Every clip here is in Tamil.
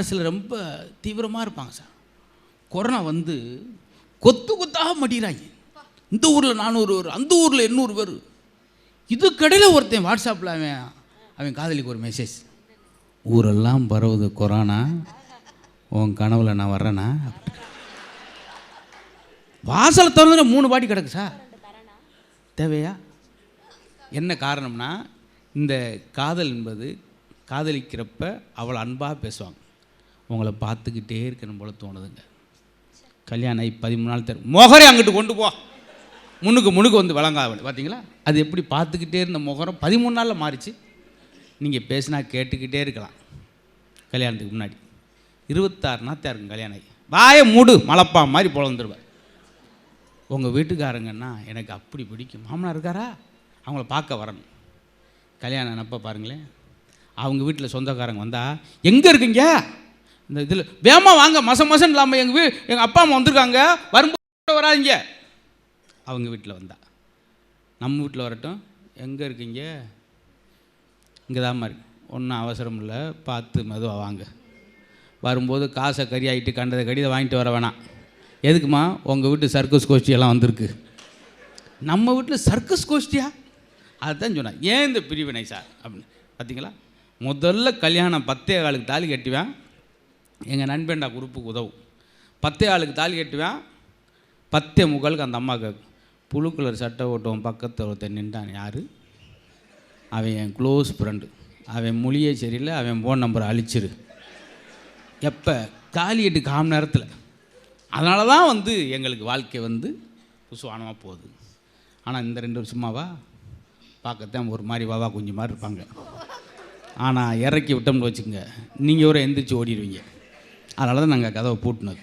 ஆனால் சிலர் ரொம்ப தீவிரமாக இருப்பாங்க சார். கொரோனா வந்து கொத்து கொத்தாக மடிகிறாங்க. இந்த ஊரில் 400 பேர், அந்த ஊரில் 800 பேர். இதுக்கடையில் ஒருத்தன் வாட்ஸ்அப்பில் அவன் காதலிக்கு ஒரு மெசேஜ், ஊரெல்லாம் பரவுது கொரோனா, உன் கனவுல நான் வர்றேனா. வாசலை திறந்து 3 பாட்டி கிடக்கு சார். தேவையா? என்ன காரணம்னா, இந்த காதல் என்பது காதலிக்கிறப்ப அவளை அன்பாக பேசுவாங்க. உங்களை பார்த்துக்கிட்டே இருக்கணும் போல தோணுதுங்க. கல்யாணம் ஆகி 13 நாள் முகரே அங்கிட்டு கொண்டு போ, முன்னுக்கு வந்து வழங்காது. பார்த்தீங்களா, அது எப்படி பார்த்துக்கிட்டே இருந்த முகரம் 13 நாளில் மாறிச்சு. நீங்கள் பேசினா கேட்டுக்கிட்டே இருக்கலாம். கல்யாணத்துக்கு முன்னாடி 26 நாத்தான் இருக்கும் கல்யாணம் ஆகி. வாயை மூடு மலப்பா மாதிரி பொழந்துருவேன். உங்கள் வீட்டுக்காரங்கன்னா எனக்கு அப்படி பிடிக்கும், மாமனார் இருக்காரா, அவங்கள பார்க்க வரணும். கல்யாணம் ஆனப்போ பாருங்களேன், அவங்க வீட்டில் சொந்தக்காரங்க வந்தால் எங்கே இருக்குங்க இந்த இதில் வேமா வாங்க, மசம் இல்லாமல் எங்கள் அப்பா அம்மா வந்திருக்காங்க, வரும்போது வராதிங்க. அவங்க வீட்டில் வந்தா நம்ம வீட்டில் வரட்டும், எங்கே இருக்கீங்க, இங்கே தான் மாதிரி ஒன்றும் அவசரம் இல்லை, பார்த்து மெதுவாக வாங்க. வரும்போது காசை கறி ஆகிட்டு கண்டதை கடிதை வாங்கிட்டு வர வேணாம். எதுக்குமா, உங்கள் வீட்டு சர்க்கஸ் கோஷ்டியெல்லாம் வந்திருக்கு. நம்ம வீட்டில் சர்க்கஸ் கோஷ்டியா? அதுதான் சொன்னேன், ஏன் இந்த பிரிவினை சார் அப்படின்னு. பார்த்தீங்களா, முதல்ல கல்யாணம் 10 ஆளுக்கு தாலி கட்டுவேன். எங்கள் நண்பன்டா குரூப்புக்கு உதவும். 10 ஆளுக்கு தாலி கட்டுவேன். 10:45 அந்த அம்மா கேட்கும், புழு கலர் சட்டை ஓட்டுவோம் பக்கத்தில் ஒருத்தன் நின்றான், யார்? அவன் என் க்ளோஸ் ஃப்ரெண்டு, அவன் மொழியே சரியில்லை, அவன் ஃபோன் நம்பரை அழிச்சிரு. எப்போ? தாலி கட்டு 1/4 மணி நேரத்தில். அதனால தான் வந்து எங்களுக்கு வாழ்க்கை வந்து புசுவானமாக போகுது. ஆனால் இந்த 2 வருஷமாவா பார்க்கத்தான் ஒரு மாதிரி வாவா குஞ்சு மாதிரி இருப்பாங்க. ஆனால் இறக்கி விட்டோம்னு வச்சுக்கோங்க, நீங்கள் ஒரு எந்திரிச்சு ஓடிடுவீங்க. அதனால தான் நாங்கள் கதவை பூட்டினது.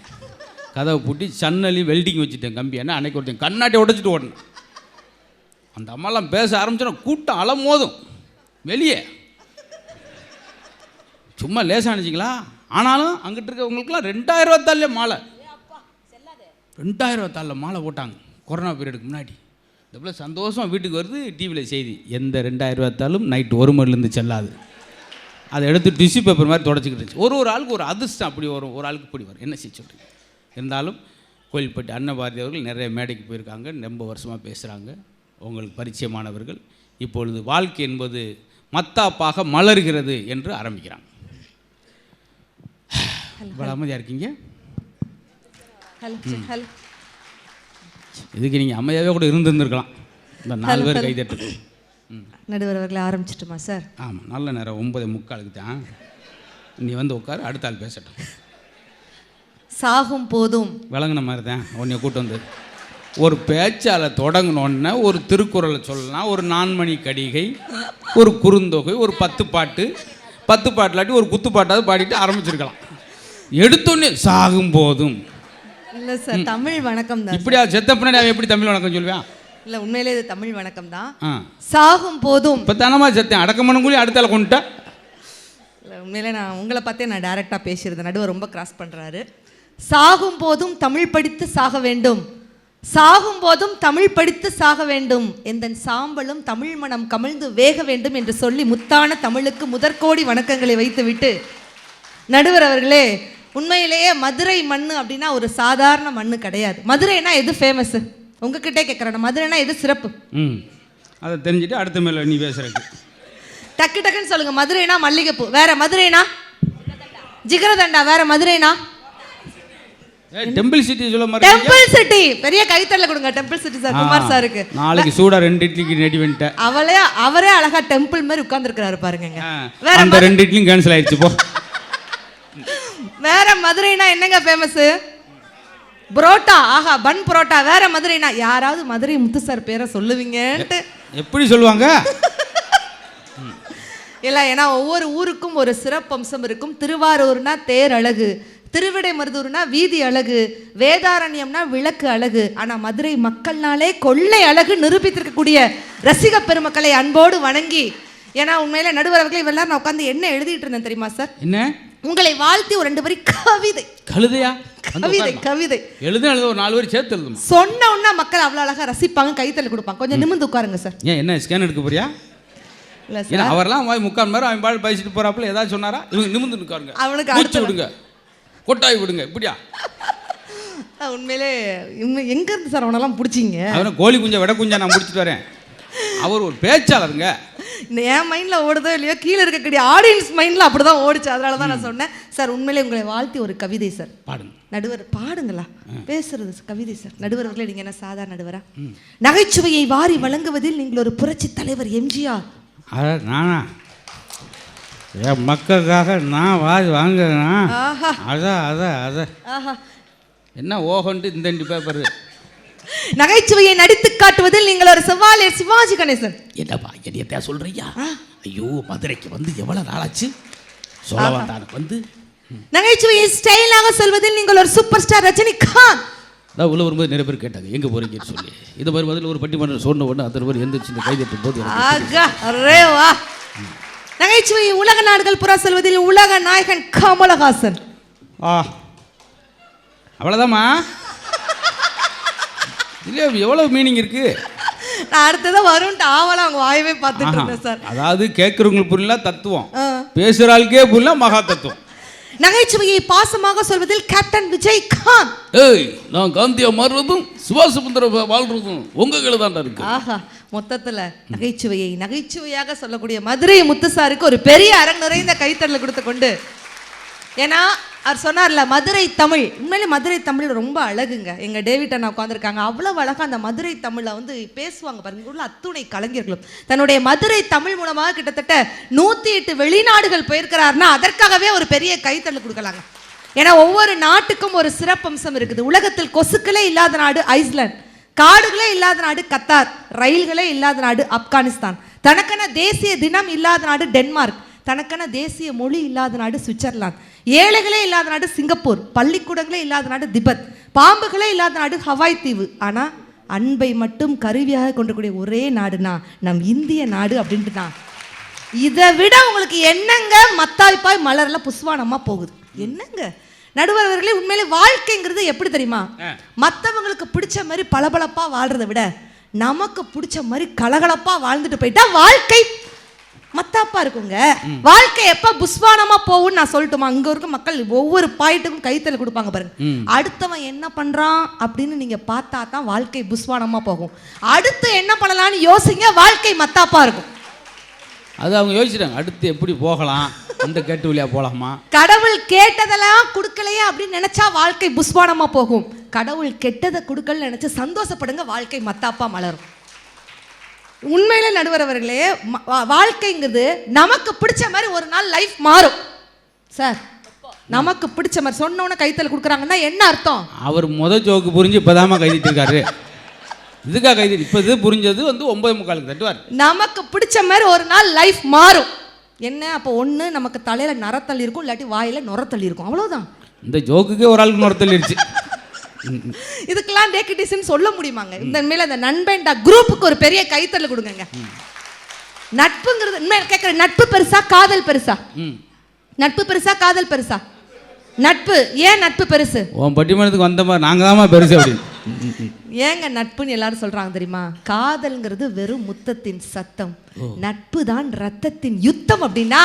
கதவை பூட்டி சன்னலி வெல்டிங் வச்சுட்டேன் கம்பி. ஏன்னா அன்றைக்கி ஒருத்தன் கண்ணாட்டி உடச்சிட்டு ஓடணும். அந்த அம்மாலாம் பேச ஆரம்பிச்சோன்னா கூட்டம் அலமோதும் வெளியே. சும்மா லேசானுச்சிங்களா. ஆனாலும் அங்கிட்டு இருக்கவங்களுக்குலாம் 2000 ரூபாத்தாலே மாலை, 2000 ரூபாத்தாலில் மாலை போட்டாங்க கொரோனா பீரியடுக்கு முன்னாடி. இந்த போல் சந்தோஷமாக வீட்டுக்கு வருது, டிவியில் செய்தி, எந்த 2000 ரூபாத்தாலும் நைட்டு 1 மணிலேருந்து செல்லாது. அதை எடுத்து டிஷ்யூ பேப்பர் மாதிரி தொடச்சிக்கிட்டு இருந்துச்சு. ஒரு ஆளுக்கு ஒரு அதிர்ஷ்டம் அப்படி வரும், ஒரு ஆளுக்கு இப்படி வரும். என்ன செய்ய சொல்கிறீங்க? இருந்தாலும் கோயில்பட்டி அன்னபாரதி அவர்கள் நிறைய மேடைக்கு போயிருக்காங்க, ரொம்ப வருஷமாக பேசுகிறாங்க, உங்களுக்கு பரிச்சயமானவர்கள். இப்பொழுது வாழ்க்கை என்பது மத்தாப்பாக மலர்கிறது என்று ஆரம்பிக்கிறாங்க. இவ்வளோ அமைதியாக இருக்கீங்க. இதுக்கு நீங்கள் அமைதியாகவே கூட இருந்திருந்துருக்கலாம். இந்த 4 பேர் கைதட்டு. நடுவர் அவர்களை ஆரம்பிச்சிட்டுமா சார்? ஆமாம், நல்ல நேரம் 9:45 தான். நீ வந்து உட்காரு, அடுத்த ஆள் பேசட்டும். சாகும் போதும் விளங்குன மாதிரி தான் உன்னை கூட்டு வந்து ஒரு பேச்சால் தொடங்கினோன்னே ஒரு திருக்குறளை சொல்லலாம், ஒரு 4 மணி கடிகை, ஒரு குறுந்தொகை, ஒரு 10 பாட்டு, 10 பாட்டிலாட்டி ஒரு குத்துப்பாட்டாவது பாடிட்டு ஆரம்பிச்சிருக்கலாம். எடுத்தோன்னே சாகும் போதும் இல்லை சார், தமிழ் வணக்கம் தான். இப்படியா செத்த பின்னாடி அவன் எப்படி தமிழ் வணக்கம் சொல்லுவான்? இல்லை, உண்மையிலே இது தமிழ் வணக்கம் தான். சாகும் போதும் இப்போ தானமா செத்தேன், அடக்கமனங்கூலி அடுத்தால கொண்டுட்டேன். இல்லை, உண்மையிலே நான் உங்களை பார்த்தே நான் டைரெக்டாக பேசியிருந்தேன், நடுவர் ரொம்ப கிராஸ் பண்ணுறாரு. சாகும் போதும் தமிழ் படித்து சாக வேண்டும், சாகும் போதும் தமிழ் படித்து சாக வேண்டும், எந்தன் சாம்பலும் தமிழ் மனம் கமிழ்ந்து வேக வேண்டும் என்று சொல்லி முத்தான தமிழுக்கு முதற்கோடி வணக்கங்களை வைத்துவிட்டு, நடுவர் அவர்களே, உண்மையிலேயே மதுரை மண்ணு அப்படின்னா ஒரு சாதாரண மண்ணு கிடையாது. மதுரைனா எது ஃபேமஸ்? உங்ககிட்டே கேட்குறேன், மதுரைனா எது சிறப்பு? அதை தெரிஞ்சுட்டு அடுத்த மேலே நீ பேசுறதுக்கு டக்கு டக்குன்னு சொல்லுங்க. மதுரைனா மல்லிகைப்பூ, வேற மதுரைனா ஜிகரதண்டா, வேற மதுரைனா டெம்பிள் சிட்டி சொல்ல மாதிரி. டெம்பிள் சிட்டி, பெரிய கைத்தறல கொடுங்க டெம்பிள் சிட்டி சார், குமார் சாருக்கு. நாளைக்கு சூடா 2 இட்லிக்கு ரெடி பண்ணிட்டேன். அவரே அழகா டெம்பிள் மாதிரி உட்கார்ந்துருக்காரு பாருங்க. வேற அந்த 2 இட்லியும் கேன்சல் ஆயிடுச்சு போ. வேற மதுரைனா என்னங்க ஃபேமஸ்? புரோட்டா. ஆஹா, பன் புரோட்டா. வேற மதுரைனா யாராவது மதுரை முத்து சார் பேரை சொல்லுவீங்கன்ட்டு எப்படி சொல்லுவாங்க? இல்லை, ஏன்னா ஒவ்வொரு ஊருக்கும் ஒரு சிறப்பம்சம் இருக்கும். திருவாரூர்னா தேர் அழகு, திருவிடைமருதூர்னா வீதி அழகு, வேதாரண்யம்னா விளக்கு அழகு. ஆனால் மதுரை மக்கள்னாலே கொள்ளை அழகு நிரூபித்திருக்கக்கூடிய ரசிக பெருமக்களை அன்போடு வணங்கி, ஏன்னா உண்மையில நடுவர் அவர்கள் இவெல்லாம் நான் உட்காந்து என்ன எழுதிட்டு இருந்தேன் தெரியுமா சார்? என்ன? உங்களை வாழ்த்தி ஒரு 2 வரி கவிதை. கழுதையா? கவிதை கவிதை எழுத ஒரு 4 வரி சேர்த்து எழுதுமா? சொன்ன உடனே மக்கள் அவ்வளோ அழகாக ரசிப்பாங்க, கைத்தல் கொடுப்பாங்க. கொஞ்சம் நிமிர்ந்து உட்காருங்க சார். ஏன் என்ன ஸ்கேன் எடுக்க போறியா? இல்ல ஏன்னா அவரெல்லாம் வாய் முக்கால் நேரம் அவன் பால் பேசிட்டு போறாப்புல ஏதாவது சொன்னாரா? இவங்க நிமிர்ந்து நிற்காருங்க. அவனுக்கு மூச்சு விடுங்க, கொட்டாய் விடுங்க, இப்படியா? உண்மையிலே எங்க இருந்து சார் அவனெல்லாம் பிடிச்சிங்க? அவனை கோழி குஞ்சா விட குஞ்சா நான் முடிச்சுட்டு வரேன். அவர் ஒரு பேச்சாளருங்க. இந்த என் மைண்டில் ஓடுதோ இல்லையோ, கீழே இருக்கக்கூடிய ஆடியன்ஸ் மைண்டில் அப்படி தான் ஓடிச்சு. அதனால தான் நான் சொன்னேன். சார் உண்மையிலே உங்களை வாழ்த்தி ஒரு கவிதை சார். பாடுங்க. நடுவர் பாடுங்களா? பேசுறது கவிதை சார். நடுவர் அவர்களே, நீங்கள் என்ன சாதாரண நடுவரா? நகைச்சுவையை வாரி வழங்குவதில் நீங்கள் ஒரு புரட்சி தலைவர் எம்ஜிஆர். நானா என் மக்களுக்காக நான் வாரி வாங்குறேன்னா அதான் என்ன ஓகோன்ட்டு இந்த பேப்பர். நகைச்சுவையை நடித்து காட்டுவதில் நீங்கள் ஒரு சவாலே சிவாஜி கணேசன். என்னப்பா என்னைய சொல்றியா? ஐயோ, மதுரைக்கு வந்து எவ்வளவு நாளாச்சு சொல்லவாண்டானுக்கு வந்து. நகைச்சுவையை ஸ்டைலாக சொல்வதில் நீங்கள் ஒரு சூப்பர் ஸ்டார் ரஜினிகாந்த். அதான் உள்ள வரும்போது நிறைய பேர் கேட்டாங்க எங்கே போறீங்கன்னு சொல்லி. இது மாதிரி பதில் ஒரு பட்டிமன்றம் சொன்ன உடனே அத்தனை பேர் எந்திரிச்சு கைதட்டும் போது நகைச்சுவையை உலக நாடுகள் புறா சொல்வதில் உலக நாயகன் கமலஹாசன். அவ்வளோதாம்மா. இல்லையா, எவ்வளவு மீனிங் இருக்கு? நான் அடுத்ததான் வரும்ட்டு ஆவலாம் அவங்க வாயவே பார்த்துட்டு இருந்தேன் சார். அதாவது கேட்குறவங்களுக்கு புரியல தத்துவம், பேசுகிற ஆளுக்கே புரியல மகா தத்துவம். நகைச்சுவையை பாசமாக சொல்வதில் கேப்டன் விஜயகாந்த். ஏய், நான் காந்தியா மாறுறதும் சுபாஷ் வாழ்றதும் உங்க கையில தான் இருக்கு. ஆஹா, மொத்தத்துல நகைச்சுவையை நகைச்சுவையாக சொல்லக்கூடிய மதுரை முத்துசாருக்கு ஒரு பெரிய அரங்கு நிறைந்த கைத்தறல கொடுத்து கொண்டு, ஏன்னா அவர் சொன்னார்ல மதுரை தமிழ். உண்மையிலே மதுரை தமிழ் ரொம்ப அழகுங்க. எங்கள் டேவிட் அண்ணா உட்காந்துருக்காங்க, அவ்வளோ அழகாக அந்த மதுரை தமிழை வந்து பேசுவாங்க பாருங்க. உள்ள அத்துணை கலைஞர்களும் தன்னுடைய மதுரை தமிழ் மூலமாக கிட்டத்தட்ட 108 வெளிநாடுகள் போயிருக்கிறாருன்னா அதற்காகவே ஒரு பெரிய கைத்தறல் கொடுக்கலாங்க. ஏன்னா ஒவ்வொரு நாட்டுக்கும் ஒரு சிறப்பம்சம் இருக்குது. உலகத்தில் கொசுக்களே இல்லாத நாடு ஐஸ்லாந்து, காடுகளே இல்லாத நாடு கத்தார், ரயில்களே இல்லாத நாடு ஆப்கானிஸ்தான், தனக்கென தேசிய தினம் இல்லாத நாடு டென்மார்க், தனக்கென தேசிய மொழி இல்லாத நாடு சுவிட்சர்லாந்து, ஏழைகளே இல்லாத நாடு சிங்கப்பூர், பள்ளிக்கூடங்களே இல்லாத நாடு திபெத், பாம்புகளே இல்லாத நாடு ஹவாய் தீவு. ஆனால் அன்பை மட்டும் கருவியாக கொண்டக்கூடிய ஒரே நாடுனா நம் இந்திய நாடு அப்படின்ட்டுனா இதை விட உங்களுக்கு என்னங்க மத்தாய்ப்பாய் மலர்ல புஷ்வானமா போகுது என்னங்க நடுவர்களே. உண்மையிலே வாழ்க்கைங்கிறது எப்படி தெரியுமா? மற்றவங்களுக்கு பிடிச்ச மாதிரி பளபளப்பா வாழ்றதை விட நமக்கு பிடிச்ச மாதிரி கலகலப்பா வாழ்ந்துட்டு போயிட்டா வாழ்க்கை மத்தாப்பா இருக்குங்க. வாழ்க்கை எப்ப புஷ்வானமா போகும்னு நான் சொல்லட்டுமா? அங்க இருக்க மக்கள் ஒவ்வொரு பாயிண்ட்டுக்கும் கைத்தல கொடுப்பாங்க பாருங்க. அடுத்தவன் என்ன பண்றான் அப்படின்னு நீங்க பார்த்தா தான் வாழ்க்கை புஷ்வானமா போகும். அடுத்து என்ன பண்ணலாம்னு யோசிங்க, வாழ்க்கை மத்தாப்பா இருக்கும். அது அவங்க யோசிச்சுட்டாங்க அடுத்து எப்படி போகலாம், அந்த கேட்டு வழியா போகலாமா. கடவுள் கேட்டதெல்லாம் கொடுக்கலையே அப்படின்னு நினைச்சா வாழ்க்கை புஷ்வானமா போகும். கடவுள் கெட்டதை கொடுக்கல நினைச்சு சந்தோஷப்படுங்க, வாழ்க்கை மத்தாப்பா மலரும். உண்மையிலே நடுவர் அவர்களே, வாழ்க்கைங்கிறது நமக்கு பிடிச்ச மாதிரி ஒரு நாள் லைஃப் மாறும் சார். நமக்கு பிடிச்ச மாதிரி சொன்னோன்னு கைத்தல் கொடுக்குறாங்கன்னா என்ன அர்த்தம்? அவர் ஜோக்கு புரிஞ்சு இப்போதாமா கைதிட்டு இருக்காரு. இதுக்காக கைது இப்போ இது புரிஞ்சது வந்து 9:45 தட்டுவார். நமக்கு பிடிச்ச மாதிரி ஒரு நாள் லைஃப் மாறும். என்ன அப்போ ஒன்று நமக்கு தலையில நரத்தள்ளி இருக்கும், இல்லாட்டி வாயில நுரத்தள்ளி இருக்கும், அவ்வளோதான். இந்த ஜோக்குக்கே ஒரு ஆளுக்கு நுரத்தள்ளிடுச்சு. இதுக்கெல்லாம் டேக்கிட்டிஸ்ன்னு சொல்ல முடியுமாங்க? இந்த மேல அந்த நண்பன்டா குரூப்புக்கு ஒரு பெரிய கைத்தல் கொடுங்க. நட்புங்கிறது கேட்குற, நட்பு பெருசா காதல் பெருசா? நட்பு பெருசா காதல் பெருசா? நட்பு. ஏன் நட்பு பெருசு? உன் பட்டிமன்றத்துக்கு வந்த மாதிரி நாங்க தான் பெருசு அப்படின்னு. ஏங்க நட்புன்னு எல்லாரும் சொல்றாங்க தெரியுமா? காதல்ங்கிறது வெறும் முத்தத்தின் சத்தம், நட்பு தான் ரத்தத்தின் யுத்தம் அப்படின்னா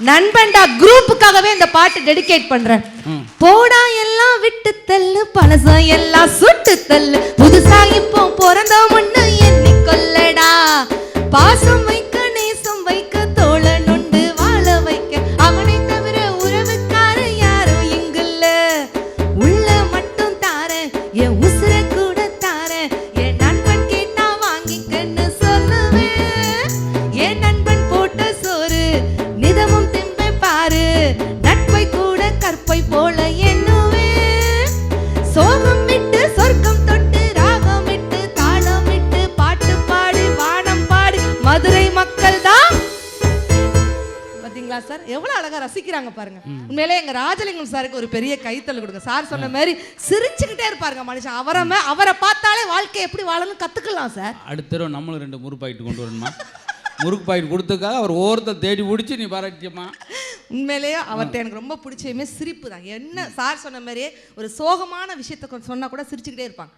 நண்பன்டா குரூப்புக்காகவே இந்த பாட்டு டெடிகேட் பண்றேன். போடா எல்லாம் விட்டு தள்ளு, பழசம் எல்லாம் சுட்டு தள்ளு, புதுசா இப்போ பிறந்த முன்னு எண்ணி கொள்ளடா, பாசம் வைக்க நேசம் வைக்க தோழ நொண்டு வாழ வைக்க, அவனை தவிர உறவுக்கார யாரும் இங்குல்ல, உள்ள மட்டும் தார என் உசுர கூட தார, என் நண்பன் கேட்டா வாங்கிக்கன்னு சொல்லுவேன், என் நண்பன் போட்ட சோறு நிதமும் திம்பை பாரு, நட்பை கூட கற்பை போல எண்ணுவேன், சோகம் விட்டு சொர்க்கம் தொட்டு ராகம் விட்டு தாளம் விட்டு பாட்டு பாடி வானம் பாடி மதுரை மக்கள் தான். பாத்தீங்களா சார் எவ்வளவு அழகா ரசிக்கிறாங்க பாருங்க. உண்மையிலே எங்க ராஜலிங்கம் சாருக்கு ஒரு பெரிய கைத்தல் கொடுங்க. சார் சொன்ன மாதிரி சிரிச்சுக்கிட்டே இருப்பாருங்க மனுஷன். அவரை பார்த்தாலே வாழ்க்கை எப்படி வாழணும் கத்துக்கலாம் சார். அடுத்த நம்மளும் 2 முறுக்கு பாக்கெட் கொண்டு வரணுமா? முறுக்கு பாக்கெட் கொடுத்ததுக்காக அவர் ஒவ்வொருத்தர் தேடி பிடிச்சி நீ பாராட்டியம்மா. உண்மையிலேயே அவர்கிட்ட எனக்கு ரொம்ப பிடிச்சதுமே சிரிப்பு தான். என்ன சார் சொன்ன மாதிரியே ஒரு சோகமான விஷயத்த சொன்னா கூட சிரிச்சுக்கிட்டே இருப்பாங்க.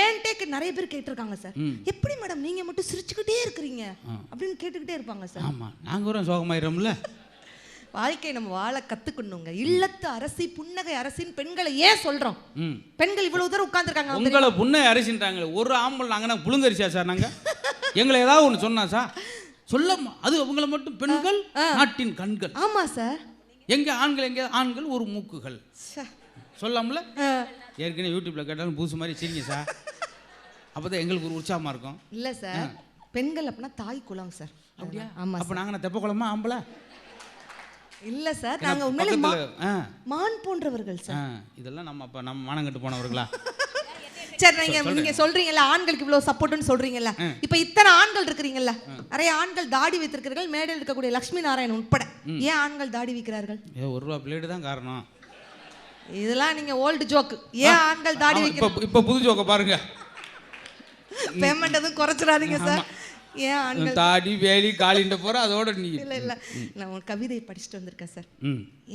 ஏன்ட்டே நிறைய பேர் கேட்டிருக்காங்க சார், எப்படி மேடம் நீங்க மட்டும் சிரிச்சுக்கிட்டே இருக்கிறீங்க அப்படின்னு கேட்டுக்கிட்டே இருப்பாங்க சார். ஆமா, நாங்க ஒரு சோகமாயிரோம்ல. வாழ்க்கை நம்ம வாழ கத்துக்கணுங்க. இல்லத்து அரசி புன்னகை அரசின் பெண்களை ஏன் சொல்றோம்? பெண்கள் இவ்வளவு தூரம் உட்கார்ந்துருக்காங்க. உங்களை புன்னகை அரசின்றாங்களே, ஒரு ஆம்பளை நாங்கன்னா புழுங்கரிசியா சார்? நாங்க எங்களை ஏதாவது ஒன்று சொன்னா சார் சொல்லமா, அது அவங்களை மட்டும் பெண்கள் நாட்டின் கண்கள். ஆமா சார். எங்க ஆண்கள், எங்க ஆண்கள் ஒரு மூக்குகள் சொல்லாமல. ஏற்கனவே யூடியூப்ல கேட்டாலும் பூசு மாதிரி சரிங்க சார், அப்பதான் எங்களுக்கு ஒரு உற்சாகமா இருக்கும். இல்ல சார், பெண்கள் அப்படின்னா தாய் குலம் சார். அப்படியா? ஆமா. அப்ப நாங்க தெப்ப குளமா ஆம்பளை இல்ல சார், நாங்க உண்மையிலே மான் போன்றவர்கள் சார். இதெல்லாம் நம்ம அப்ப நம்ம மானங்கட்டு போனவர்களா? சரி, நீங்க சொல்றீங்கல்ல ஆண்களுக்கு இவ்வளவு சப்போர்ட்னு சொல்றீங்கல்ல, இப்ப இத்தனை ஆண்கள் இருக்கிறீங்கல்ல, நிறைய ஆண்கள் தாடி வைத்திருக்கிறார்கள், மேடையில் இருக்கக்கூடிய லட்சுமி நாராயணன் உட்பட. ஏன் ஆண்கள் தாடி வைக்கிறார்கள்? ₹1 பிளேடு தான் காரணம். இதெல்லாம் நீங்க ஓல்டு ஜோக். ஏன் ஆண்கள் தாடி வைக்கிறாங்க? இப்ப புது ஜோக்க பாருங்க. பேமெண்ட் எதுவும் குறைச்சிடாதீங்க சார். ஏன் ஆண்கள் தாடி வேலி காலிண்ட போற அதோட நீ இல்ல நான் ஒரு கவிதை படிச்சுட்டு வந்திருக்கேன் சார்.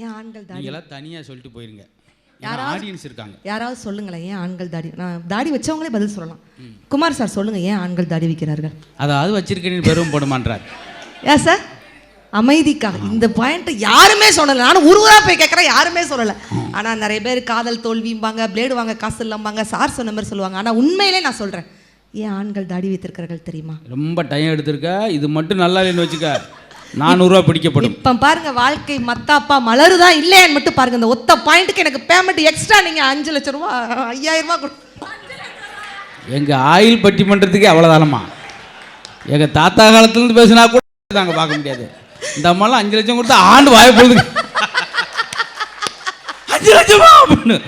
ஏன் ஆண்கள் தாடி? நீங்க தனியா சொல்லிட்டு போயிருங்க, ஆடியன்ஸ் இருக்காங்க. யாராவது சொல்லுங்களேன், ஏன் ஆண்கள் தாடி? நான் தாடி வச்சவங்களே பதில் சொல்லலாம். குமார் சார் சொல்லுங்க, ஏன் ஆண்கள் தாடி வைக்கிறார்கள்? அதாவது வச்சிருக்கேன்னு பெரும் போடுமான்றார். ஏன் சார்? அமைதிக்காக. இந்த பாயிண்ட் யாருமே சொல்லலை. நானும் ஊரா போய் கேட்குறேன், யாருமே சொல்லலை. ஆனால் நிறைய பேர் காதல் தோல்விம்பாங்க, பிளேடு வாங்க காசு இல்லாம்பாங்க, சார் சொன்ன மாதிரி சொல்லுவாங்க. ஆனால் உண்மையிலே நான் சொல்கிறேன், ஏன் ஆண்கள் தாடி வைத்திருக்கிறார்கள் தெரியுமா? ரொம்ப டைம் எடுத்திருக்க, இது மட்டும் நல்லா இல்லைன்னு வச்சுக்க ₹400 பிடிக்கப்படும். இப்போ பாருங்க, வாழ்க்கை மத்தாப்பா மலருதா இல்லையான்னு மட்டும் பாருங்க. இந்த ஒத்த பாயிண்ட்டுக்கு எனக்கு பேமெண்ட் எக்ஸ்ட்ரா நீங்கள் 5 லட்சம் ரூபா 5000 ரூபா கொடு. எங்க ஆயில் பட்டி பண்ணுறதுக்கே அவ்வளோதானம்மா. எங்க தாத்தா காலத்துலேருந்து பேசினா கூட நாங்கள் பார்க்க முடியாது. இந்த அம்மாலாம் 5 லட்சம் கொடுத்தா ஆண்டு வாய போடுது. 5 லட்சமா அப்படின்னு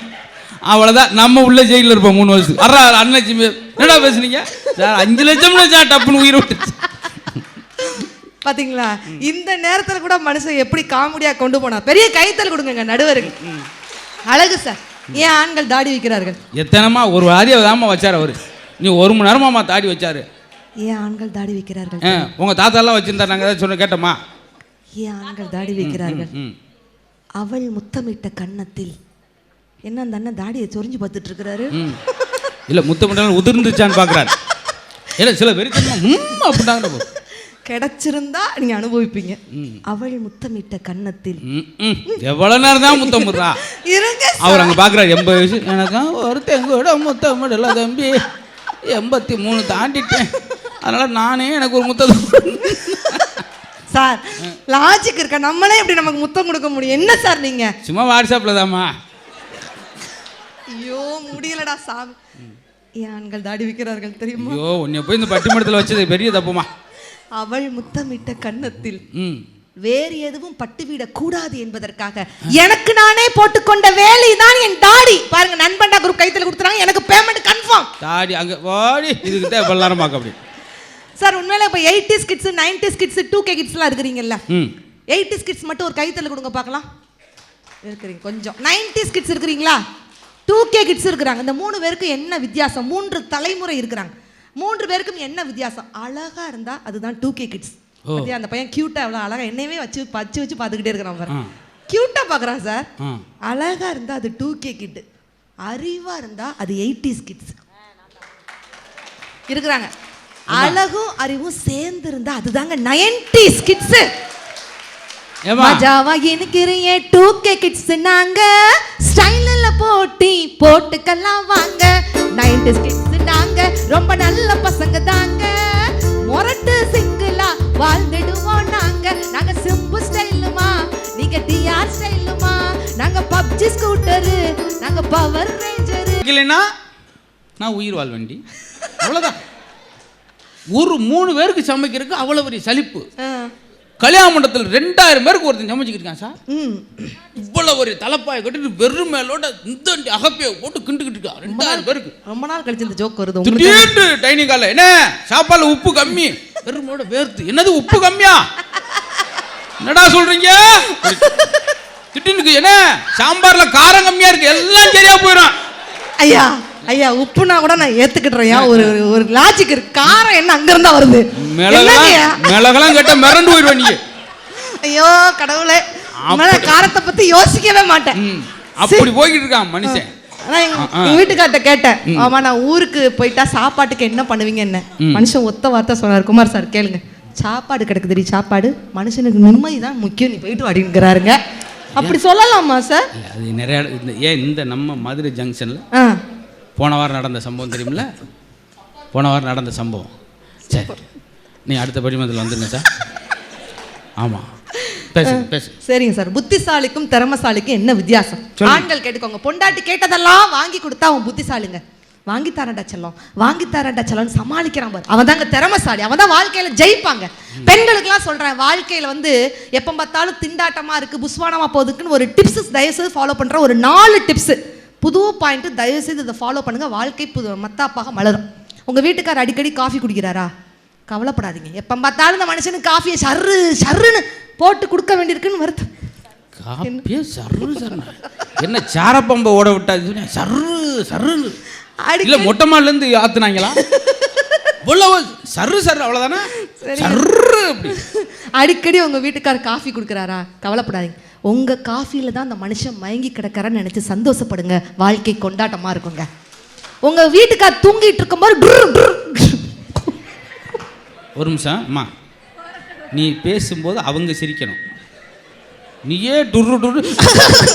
அவ்வளோதான். நம்ம உள்ள ஜெயிலில் இருப்போம் 3 வருஷம். அண்ணாச்சி என்னடா பேசுனீங்க சார்? 5 லட்சம்னு சார் டப்புன்னு உயிர் விட்டுச்சு. பாத்தீங்களா? இந்த நேரத்தில் கூட மனுஷன் எப்படி காமெடியா கொண்டு போனா. பெரிய கைத்தல் கொடுங்க நடுவருக்கு. அழகு சார். ஏன் ஆண்கள் தாடி வைக்கிறார்கள்? எத்தனைமா ஒரு வாரியை தாமா வச்சார் அவரு. நீ 1 மணி நேரமாமா தாடி வச்சாரு. ஏன் ஆண்கள் தாடி வைக்கிறார்கள்? உங்க தாத்தாலாம் வச்சிருந்தா நாங்க ஏதாவது சொன்ன கேட்டோமா? ஏன் ஆண்கள் தாடி வைக்கிறார்கள்? அவள் முத்தமிட்ட கன்னத்தில். என்ன அந்த அண்ணன் தாடியை சொரிஞ்சு பார்த்துட்டு இருக்கிறாரு? இல்ல முத்தமிட்டாலும் உதிர்ந்துச்சான்னு பாக்குறாரு. இல்ல சில பேர் அப்படின்னாங்க. கிடைச்சிருந்தா நீங்க அனுபவிப்பீங்க. அவள் முத்தமிட்ட கன்னத்தில். எவ்வளவு நேரம் தான் முத்தமிடுறா? இருங்க, அவர் அங்க பாக்குறாரு. 80 வயசு எனக்கு ஒருத்தன் கூட முத்தமிடல தம்பி, 83 தாண்டிட்டேன், அதனால நானே எனக்கு ஒரு முத்தம். சார் லாஜிக் இருக்க, நம்மளே எப்படி நமக்கு முத்தம் கொடுக்க முடியும்? என்ன சார் நீங்க சும்மா வாட்ஸ்அப்ல தாமா? ஐயோ முடியலடா சாமி. ஏன் ஆண்கள் தாடி வைக்கிறார்கள் தெரியுமா? ஐயோ உன்னை போய் இந்த பட்டிமன்றத்தில் வச்சது பெரிய தப்புமா. அவள் முத்தமிட்ட கன்னத்தில் வேறு எதுவும் பட்டுவிடக் கூடாது என்பதற்காக எனக்கு நானே போட்டுக்கொண்ட வேலை தான் என் தாடி. பாருங்க, நண்பண்டா குரூப் கைத்துல கொடுத்துறாங்க, எனக்கு பேமெண்ட் கன்ஃபார்ம். தாடி அங்க ஓடி இதுக்கு தான் எல்லாரும் பார்க்க அப்படி. சார் உண்மையில இப்ப 80s kids 90s kids 2K கிட்ஸ்லாம் இருக்கிறீங்கல்ல, 80s kids மட்டும் ஒரு கைத்தல கொடுங்க பார்க்கலாம். இருக்கிறீங்க கொஞ்சம். 90s கிட்ஸ் இருக்கிறீங்களா? 2K கிட்ஸ் இருக்கிறாங்க. இந்த 3 பேருக்கு என்ன வித்தியாசம்? 3 தலைமுறை இருக்கிறாங்க. 3 பேருக்கும் என்ன வித்தியாசம்? அழகா இருந்தா அதுதான் 2K கிட்ஸ். அந்த பையன் கியூட்டா எவ்வளவு அழகா என்னையவே வச்சு பார்த்துக்கிட்டே இருக்கிறான் பாரு. கியூட்டா பார்க்குறான் சார். அழகா இருந்தா அது 2K கிட், அறிவா இருந்தா அது 80s கிட்ஸ் இருக்கிறாங்க. அழகும் அறிவும் சேர்ந்து இருந்தா அதுதாங்க 90s கிட்ஸ். மஜாவா இருக்கிறீங்க 2K கிட்ஸ். நாங்க ஸ்டைல்ல போட்டுக்கலாம் வாங்க. 90s கிட்ஸ் நாங்க ரொம்ப நல்ல பசங்க தாங்க. மொரட்டு சிங்கிளா வாழ்ந்துடுவோம் நாங்க. நாங்க சிம்பு ஸ்டைலுமா, நீங்க டிஆர் ஸ்டைலுமா. நாங்க பப்ஜி ஸ்கூட்டரு, நாங்க பவர் ரேஞ்சர். இல்லைன்னா நான் உயிர் வாழ்வண்டி, அவ்வளோதான். ஒரு 3 பேருக்கு சமைக்கிறதுக்கு அவ்வளோ பெரிய சலிப்பு. கல்யாண மண்டபத்தில் 2000 பேருக்கு ஒருத்தன் சமைச்சிக்கிட்டு இருக்கான் சார். இவ்வளவு ஒரு தலைப்பாயை கட்டிட்டு வெறும் மேலோட இந்த அகப்பையை போட்டு கிண்டுக்கிட்டு இருக்கா 2000 பேருக்கு. ரொம்ப நாள் கழிச்சு இந்த ஜோக் வருது. திடீர்னு டைனிங் ஹால்ல என்ன சாப்பாடுல உப்பு கம்மி, வெறுமோட வேர்த்து. என்னது உப்பு கம்மியா? என்னடா சொல்றீங்க? திடீர்னு என்ன சாம்பார்ல காரம் கம்மியா இருக்கு, எல்லாம் சரியா போயிடும். ஐயா ஐயா உப்புனா கூட நான் ஏத்துக்கிட்டுறேன். ஒரு லாஜிக் இருக்கு. காரம் என்ன அங்க இருந்தா வருது? மிளகெல்லாம் கேட்ட மிரண்டு போயிடுவேன் நீங்க. ஐயோ கடவுளே. காரத்தை பத்தி யோசிக்கவே மாட்டேன். அப்படி போய்கிட்டு இருக்கான் மனுஷன். ஆனா எங்க வீட்டுக்கார்ட்ட கேட்டேன், ஆமா நான் ஊருக்கு போயிட்டா சாப்பாட்டுக்கு என்ன பண்ணுவீங்க என்ன? மனுஷன் ஒத்த வார்த்தை சொன்னார், குமார் சார் கேளுங்க, சாப்பாடு கிடக்குதுடி சாப்பாடு, மனுஷனுக்கு நிம்மதி தான் முக்கியம், நீ போயிட்டு வாடிங்கிறாருங்க. அப்படி சொல்லலாமா சார்? அது நிறைய ஏன் இந்த நம்ம மதுரை ஜங்ஷன்ல போன வாரம் நடந்த சம்பவம் தெரியுமில்ல? போன வாரம் நடந்த சம்பவம். சரி, நீ அடுத்த படிமத்தில் வந்துருங்க சார். ஆமாம், பேசு. சரிங்க சார். புத்திசாலிக்கும் திறமசாலிக்கும் என்ன வித்தியாசம்? ஆண்கள் கேட்டுக்கோங்க. பொண்டாட்டி கேட்டதெல்லாம் வாங்கி கொடுத்தா அவன் புத்திசாலிங்க. வாங்கி தரண்டா செல்லம், வாங்கி தரண்டா செல்லம்னு சமாளிக்கிறான் பாரு, அவன் தாங்க திறமசாலி, அவன் தான் வாழ்க்கையில ஜெயிப்பாங்க. பெண்களுக்குலாம் சொல்றேன், வாழ்க்கையில வந்து எப்போ பார்த்தாலும் திண்டாட்டமா இருக்கு, புஸ்வானமா போகுதுக்குன்னு ஒரு டிப்ஸ் தயவுசெய்து ஃபாலோ பண்ற ஒரு 4 டிப்ஸ் புது பாயிண்ட், தயவுசெய்து இதை ஃபாலோ பண்ணுங்க. வாழ்க்கை மத்தாப்பாக மலரும். உங்க வீட்டுக்கார் அடிக்கடி காஃபி குடிக்கிறாரா? கவலைப்படாதீங்க. எப்போ பார்த்தாலும் இந்த மனுஷனுக்கு காஃபியை சர்ருன்னு போட்டு கொடுக்க வேண்டியிருக்குன்னு வருத்தம். காப்பியே சர்ரு என்ன சாரப்பம்பை ஓட விட்டா சர்ரு இல்ல மொட்டை மாடில இருந்து ஆத்துனாங்களா? சர்ரு அவ்வளவுதானே. அடிக்கடி உங்க வீட்டுக்காரர் காஃபி கொடுக்குறாரா? கவலைப்படாதீங்க. உங்க காஃபியில தான் அந்த மனுஷன் மயங்கி கிடக்கிறான்னு நினைச்சு சந்தோஷப்படுங்க. வாழ்க்கை கொண்டாட்டமா இருக்குங்க. உங்க வீட்டுக்கார் தூங்கிட்டு இருக்கும்போது ஒரு நிமிஷம் அம்மா, நீ பேசும்போது அவங்க சிரிக்கணும். நீயே டுரு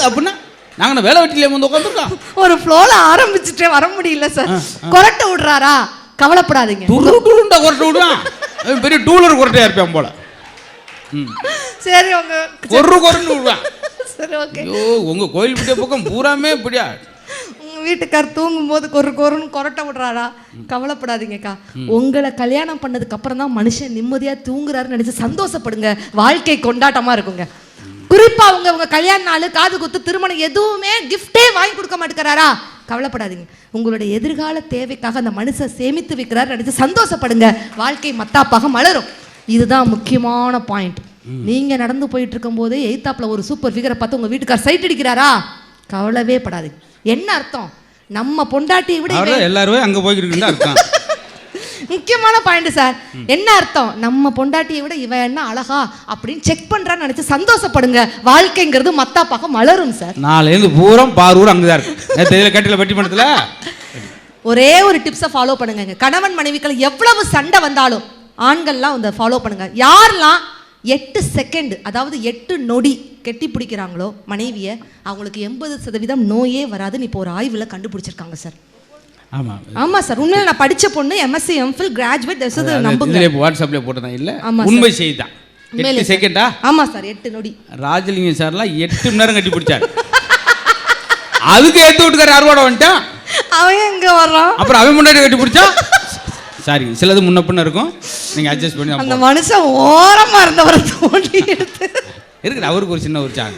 அப்படின்னா நாங்கள் வேலை வெட்டிலே வந்து உட்காந்துருக்கோம். ஒரு ஃப்ளோல ஆரம்பிச்சுட்டே வர முடியல சார். கொரட்டை விடுறாரா? கவலைப்படாதீங்க. டுருண்டா கொரட்டை விடுவான். பெரிய டூலர் கொரட்டையா இருப்பேன் போல. சரி, உங்க கொரன்னு விடுவான். சரி, ஓகே. ஐயோ, உங்க கோயில் விட்ட பக்கம் பூராமே இப்படியா? வீட்டுக்கார் தூங்கும் போது கொருன்னு கொரட்டை விடுறாரா? கவலைப்படாதீங்கக்கா. உங்களை கல்யாணம் பண்ணதுக்கு அப்புறம் தான் மனுஷன் நிம்மதியா தூங்குறாருன்னு நினைச்சு சந்தோஷப்படுங்க. வாழ்க்கை கொண்டாட்டமா இருக்குங்க. குறிப்பா உங்க கல்யாண நாள், காது குத்து, திருமணம் எதுவுமே கிஃப்டே வாங்கி கொடுக்க மாட்டேங்கிறாரா? கவலைப்படாதீங்க. உங்களுடைய எதிர்கால தேவைக்காக அந்த மனுஷன் சேமித்து வைக்கிறாரு நினைச்சு சந்தோஷப்படுங்க. வாழ்க்கை மத்தாப்பாக மலரும். இதுதான் முக்கியமான பாயிண்ட். நீங்க நடந்து போயிட்டு இருக்கும் போதே எய்தாப்ல ஒரு சூப்பர் ஃபிகரை பார்த்து உங்க வீட்டுக்கார் சைட் அடிக்கிறாரா? கவலைவே படாதீங்க. என்ன அர்த்தம்? நம்ம பொண்டாட்டியை விட எல்லாரும் அங்க போய்கிட்டு அர்த்தம். முக்கியமான பாயிண்ட் சார். என்ன அர்த்தம்? நம்ம பொண்டாட்டியை விட இவன் என்ன அழகா அப்படின்னு செக் பண்றான்னு நினைச்சு சந்தோஷப்படுங்க. வாழ்க்கைங்கிறது மத்தாப்பாக மலரும் சார். நாளையிலிருந்து பூரம் பார்வூர் அங்கதான் இருக்கு. கட்டில பட்டி மண்டத்துல ஒரே ஒரு டிப்ஸை ஃபாலோ பண்ணுங்க. கணவன் மனைவிகள் எவ்வளவு சண்டை வந்தாலும் ஆண்கள்லாம் வந்து ஃபாலோ பண்ணுங்க. யாரெல்லாம் 8 செகண்ட், அதாவது 8 நொடி கெட்டி பிடிக்கிறாங்களோ மனைவியை, அவங்களுக்கு 80% நோயே வராதுன்னு இப்போ ஒரு ஆய்வில் கண்டுபிடிச்சிருக்காங்க சார். ஆமா சார், உண்மையில நான் படிச்ச பொண்ணு, MSc MPhil கிராஜுவேட். நம்புங்க, வாட்ஸ்அப்ல போட்டதான் இல்ல, உண்மை செய்தான். 8 செகண்டா? ஆமா சார், 8 நொடி. ராஜலிங்கம் சார்லாம் 8 மணி நேரம் கட்டி பிடிச்சாரு. அதுக்கு எடுத்து விட்டுக்காரு அறுவாடை வந்துட்டான். அவன் எங்க வர்றான்? அப்புறம் அவன் முன்னாடி கட்டி பிடிச்சா சாரி, சிலது முன்ன பின்ன இருக்கும், நீங்க அட்ஜஸ்ட் பண்ணி. அந்த மனுஷன் ஓரமா இருந்தவரை தோண்டி எடுத்து இருக்குது. அவருக்கு ஒரு சின்ன ஒரு சாங்,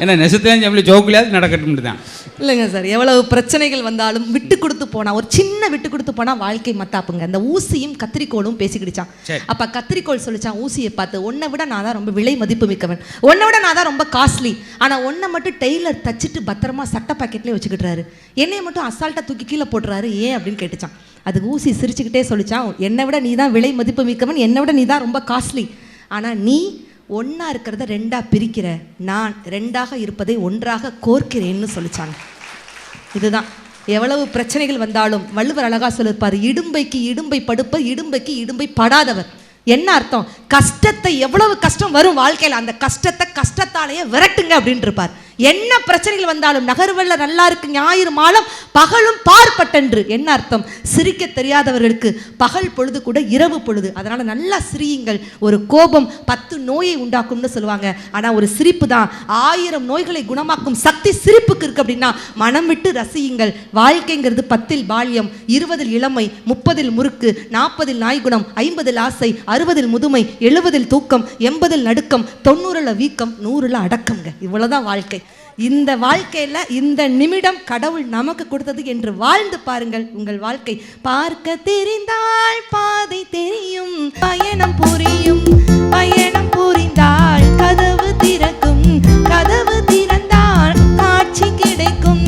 ஏன்னா நெசத்தையும் ஜம்லி ஜோக்குலையாவது நடக்கட்டும் தான். இல்லைங்க சார், எவ்வளவு பிரச்சனைகள் வந்தாலும் விட்டு கொடுத்து போனா, ஒரு சின்ன விட்டு கொடுத்து போனா வாழ்க்கை மத்தாப்புங்க. அந்த ஊசியும் கத்திரிக்கோளும் பேசிக்கிடுச்சான். அப்ப கத்திரிக்கோள் சொல்லிச்சான் ஊசியை பார்த்து, உன்னை விட நான் தான் ரொம்ப விலை மதிப்பு மிக்கவன், உன்னை விட நான் தான் ரொம்ப காஸ்ட்லி, ஆனா உன்னை மட்டும் டெய்லர் தச்சுட்டு பத்திரமா சட்டை பாக்கெட்லேயே வச்சுக்கிட்டுறாரு, என்னைய மட்டும் அசால்ட்டா தூக்கி கீழே போட்டுறாரு, ஏன் அப்படின்னு கேட்டுச்சான். அதுக்கு ஊசி சிரிச்சுக்கிட்டே சொல்லிச்சான், என்னை விட நீ தான் விலை மதிப்பு மிக்கவன், என்னை விட நீ தான் ரொம்ப காஸ்ட்லி, ஆனா நீ ஒன்றா இருக்கிறத 2ஆ பிரிக்கிற, நான் 2ஆக இருப்பதை 1ஆக கோர்க்கிறேன்னு சொல்லிச்சாங்க. இதுதான் எவ்வளவு பிரச்சனைகள் வந்தாலும் வள்ளுவர் அழகா சொல்லிருப்பாரு, இடும்பைக்கு இடும்பை படுப்ப, இடும்பைக்கு இடும்பை படாதவர். என்ன அர்த்தம்? கஷ்டத்தை, எவ்வளவு கஷ்டம் வரும் வாழ்க்கையில், அந்த கஷ்டத்தை கஷ்டத்தாலேயே விரட்டுங்க அப்படின்னு இருப்பார். என்ன பிரச்சனைகள் வந்தாலும் நகர்வெல்ல நல்லா இருக்கு ஞாயிறு மாலம் பகலும் பார்ப்பட்டென்று. என்ன அர்த்தம்? சிரிக்க தெரியாதவர்களுக்கு பகல் பொழுது கூட இரவு பொழுது. அதனால நல்லா சிரியுங்கள். ஒரு கோபம் 10 நோயை உண்டாக்கும்னு சொல்லுவாங்க, ஆனா ஒரு சிரிப்பு தான் 1000 நோய்களை குணமாக்கும் சக்தி சிரிப்புக்கு இருக்கு. அப்படின்னா மனம் விட்டு ரசியுங்கள். வாழ்க்கைங்கிறது 10 பால்யம், 20 இளமை, 30 முறுக்கு, 40 நாய்குணம், 50 ஆசை, 60 முதுமை, 70 தூக்கம், 80 நடுக்கம், 90 வீக்கம், 100 அடக்கம்ங்க. இவ்வளவுதான் வாழ்க்கை. இந்த வாழ்க்கையில இந்த நிமிடம் கடவுள் நமக்கு கொடுத்தது என்று வாழ்ந்து பாருங்கள். உங்கள் வாழ்க்கை பார்க்க தெரிந்தால் பாதை தெரியும், பயணம் புரியும், பயணம் புரிந்தால் கதவு திறக்கும், கதவு திறந்தால் காட்சி கிடைக்கும்,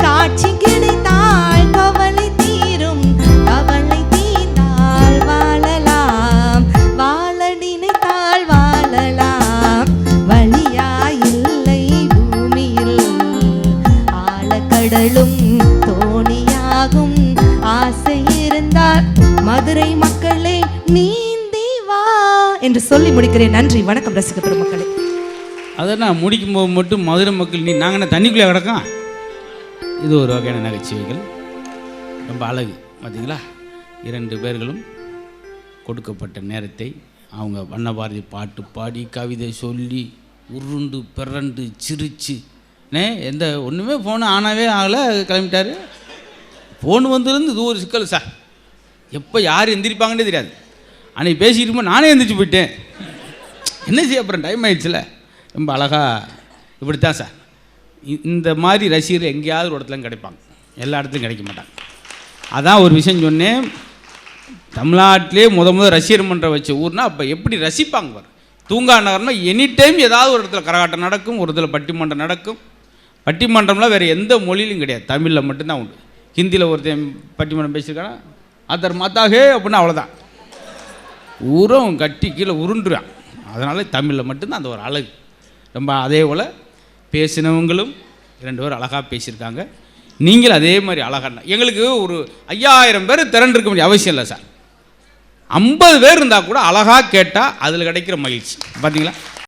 காட்சி கிடைத்தால் கவலை தீரும், கவலை தீர்ந்தால் வாழலாம், வாழ நினைத்தால் வாழலாம், வழியா இல்லை வந்தார். மதுரை மக்களே நீந்தி வா என்று சொல்லி முடிக்கிறேன். நன்றி, வணக்கம் ரசிக பெருமக்களே. அதை நான் முடிக்கும் போது மட்டும் மதுரை மக்கள் நாங்கள் என்ன தண்ணிக்குள்ளே கிடக்கோம். இது ஒரு வகையான நகைச்சுவைகள், ரொம்ப அழகு. பார்த்தீங்களா, 2 பேர்களும் கொடுக்கப்பட்ட நேரத்தை அவங்க வண்ணபாரதி பாட்டு பாடி கவிதை சொல்லி உருண்டு பிறண்டு சிரிச்சு எந்த ஒன்றுமே ஃபோனு ஆனாவே ஆகலை, கிளம்பிட்டார். ஃபோன் வந்திருந்து இது ஒரு சிக்கல் சார். எப்போ யார் எந்திரிப்பாங்கன்னே தெரியாது. அன்றைக்கி பேசிக்கிட்டு இருக்கும்போது நானே எந்திரிச்சு போயிட்டேன். என்ன செய்ய அப்புறம் டைம் ஆயிடுச்சுல. ரொம்ப அழகாக இப்படித்தான் சார். இந்த மாதிரி ரசிகர் எங்கேயாவது ஒரு இடத்துல கிடைப்பாங்க, எல்லா இடத்துலையும் கிடைக்க மாட்டாங்க. அதான் ஒரு விஷயம் சொன்னேன், தமிழ்நாட்டிலே முதல் ரசிகர் மன்றம் வச்ச ஊர்னா அப்போ எப்படி ரசிப்பாங்க பாரு. தூங்கா நகர்னா எனி டைம் ஏதாவது ஒரு இடத்துல கரகாட்டம் நடக்கும், ஒரு இடத்துல பட்டிமன்றம் நடக்கும். பட்டிமன்றம்லாம் வேறு எந்த மொழியிலும் கிடையாது, தமிழில் மட்டும்தான் உண்டு. ஹிந்தியில் ஒருத்தன் பட்டிமன்றம் பேசியிருக்கானா அதர் மாத்தாகே அப்படின்னா அவ்வளோதான், ஊரும் கட்டி கீழே உருண்டுறான். அதனால் தமிழில் மட்டும்தான் அந்த ஒரு அழகு. ரொம்ப அதே போல் பேசினவங்களும் 2 பேர் அழகாக பேசியிருக்காங்க. நீங்கள் அதே மாதிரி அழகாக, எங்களுக்கு ஒரு 5000 பேர் திரண்டிருக்க வேண்டிய அவசியம் இல்லை சார். 50 பேர் இருந்தால் கூட அழகாக கேட்டால் அதில் கிடைக்கிற மகிழ்ச்சி பார்த்தீங்களா.